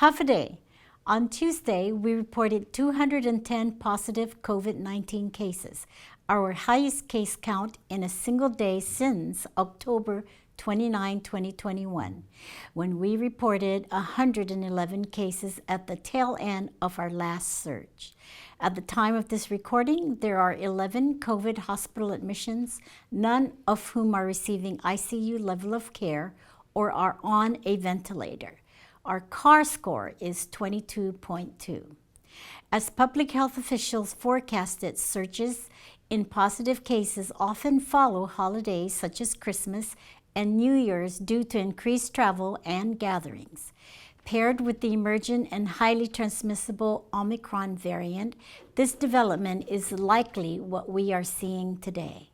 Half a day. On Tuesday, we reported 210 positive COVID-19 cases, our highest case count in a single day since October 29, 2021, when we reported 111 cases at the tail end of our last surge. At the time of this recording, there are 11 COVID hospital admissions, none of whom are receiving ICU level of care or are on a ventilator. Our CAR score is 22.2. As public health officials forecasted, surges in positive cases often follow holidays such as Christmas and New Year's due to increased travel and gatherings. Paired with the emergent and highly transmissible Omicron variant, this development is likely what we are seeing today.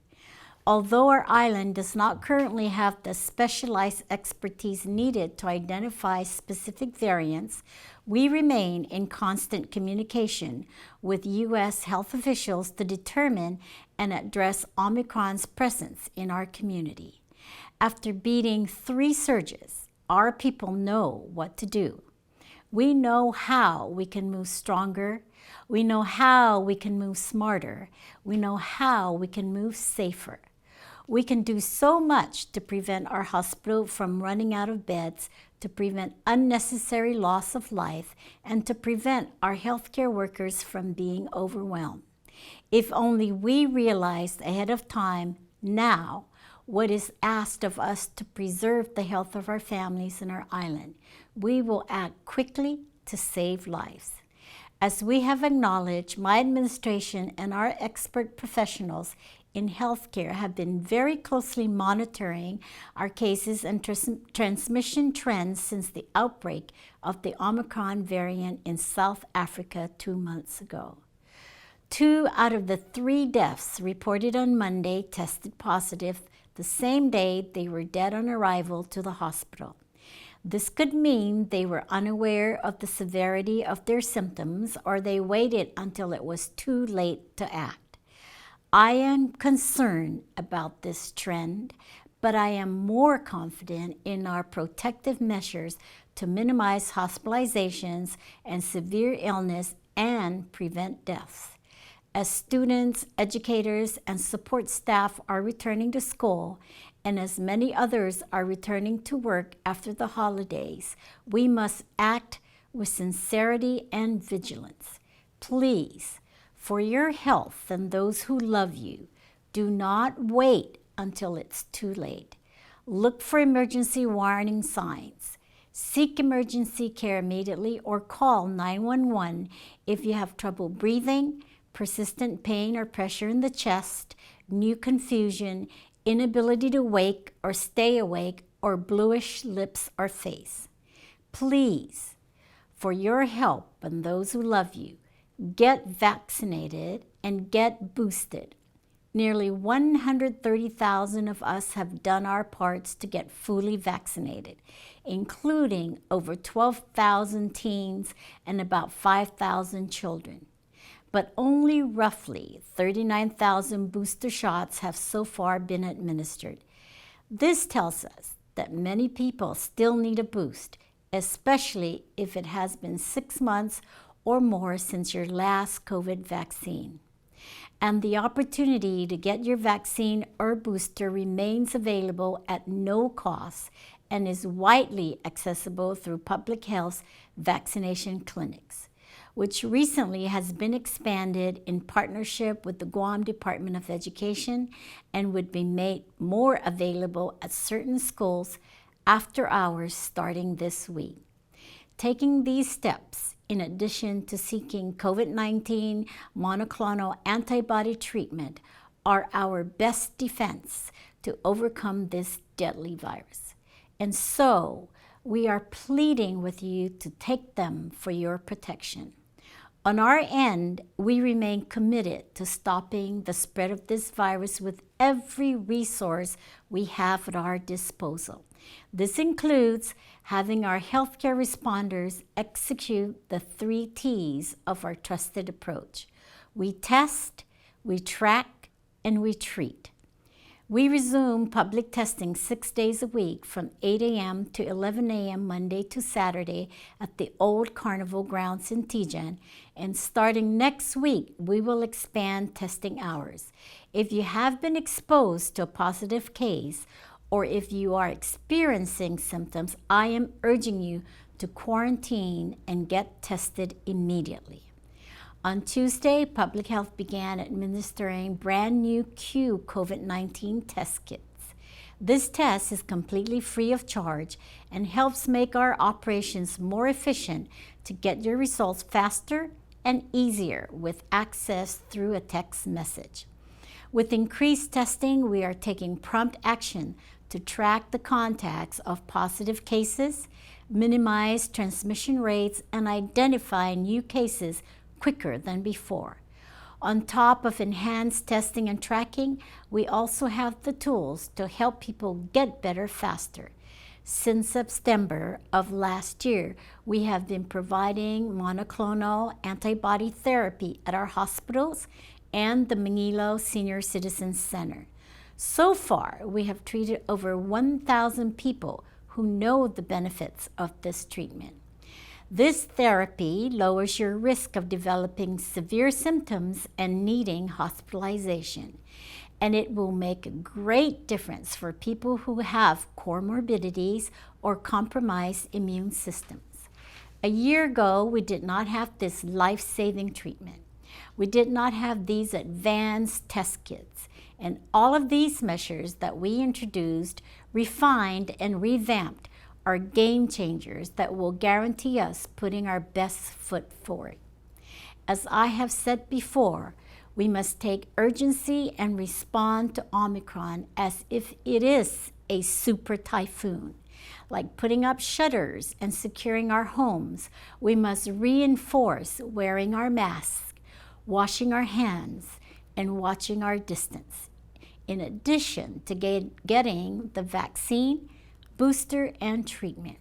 Although our island does not currently have the specialized expertise needed to identify specific variants, we remain in constant communication with U.S. health officials to determine and address Omicron's presence in our community. After beating 3 surges, our people know what to do. We know how we can move stronger. We know how we can move smarter. We know how we can move safer. We can do so much to prevent our hospital from running out of beds, to prevent unnecessary loss of life, and to prevent our healthcare workers from being overwhelmed. If only we realized ahead of time, now, what is asked of us to preserve the health of our families and our island, we will act quickly to save lives. As we have acknowledged, my administration and our expert professionals in healthcare have been very closely monitoring our cases and transmission trends since the outbreak of the Omicron variant in South Africa 2 months ago. 2 out of the 3 deaths reported on Monday tested positive the same day they were dead on arrival to the hospital. This could mean they were unaware of the severity of their symptoms, or they waited until it was too late to act. I am concerned about this trend, but I am more confident in our protective measures to minimize hospitalizations and severe illness and prevent deaths. As students, educators, and support staff are returning to school, and as many others are returning to work after the holidays, we must act with sincerity and vigilance. Please, for your health and those who love you, do not wait until it's too late. Look for emergency warning signs. Seek emergency care immediately or call 911 if you have trouble breathing, persistent pain or pressure in the chest, new confusion, inability to wake or stay awake, or bluish lips or face. Please, for your help and those who love you, get vaccinated and get boosted. Nearly 130,000 of us have done our parts to get fully vaccinated, including over 12,000 teens and about 5,000 children. But only roughly 39,000 booster shots have so far been administered. This tells us that many people still need a boost, especially if it has been 6 months or more since your last COVID vaccine. And the opportunity to get your vaccine or booster remains available at no cost and is widely accessible through public health's vaccination clinics, which recently has been expanded in partnership with the Guam Department of Education and would be made more available at certain schools after hours starting this week. Taking these steps, in addition to seeking COVID-19 monoclonal antibody treatment, are our best defense to overcome this deadly virus. And so, we are pleading with you to take them for your protection. On our end, we remain committed to stopping the spread of this virus with every resource we have at our disposal. This includes having our healthcare responders execute the 3 T's of our trusted approach. We test, we track, and we treat. We resume public testing 6 days a week from 8 a.m. to 11 a.m. Monday to Saturday at the old Carnival grounds in Tijan, and starting next week, we will expand testing hours. If you have been exposed to a positive case, or if you are experiencing symptoms, I am urging you to quarantine and get tested immediately. On Tuesday, Public Health began administering brand new Q COVID-19 test kits. This test is completely free of charge and helps make our operations more efficient to get your results faster and easier with access through a text message. With increased testing, we are taking prompt action to track the contacts of positive cases, minimize transmission rates, and identify new cases quicker than before. On top of enhanced testing and tracking, we also have the tools to help people get better faster. Since September of last year, we have been providing monoclonal antibody therapy at our hospitals and the Manilo Senior Citizens Center. So far, we have treated over 1,000 people who know the benefits of this treatment. This therapy lowers your risk of developing severe symptoms and needing hospitalization, and it will make a great difference for people who have comorbidities or compromised immune systems. A year ago, we did not have this life-saving treatment. We did not have these advanced test kits, and all of these measures that we introduced, refined, and revamped are game changers that will guarantee us putting our best foot forward. As I have said before, we must take urgency and respond to Omicron as if it is a super typhoon. Like putting up shutters and securing our homes, we must reinforce wearing our masks, washing our hands, and watching our distance, in addition to getting the vaccine, booster, and treatment.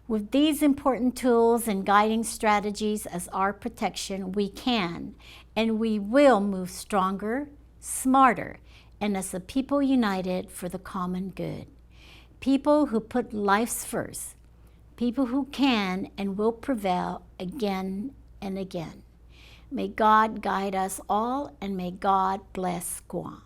With these important tools and guiding strategies as our protection, we can and we will move stronger, smarter, and as a people united for the common good. People who put lives first, people who can and will prevail again and again. May God guide us all, and may God bless Guam.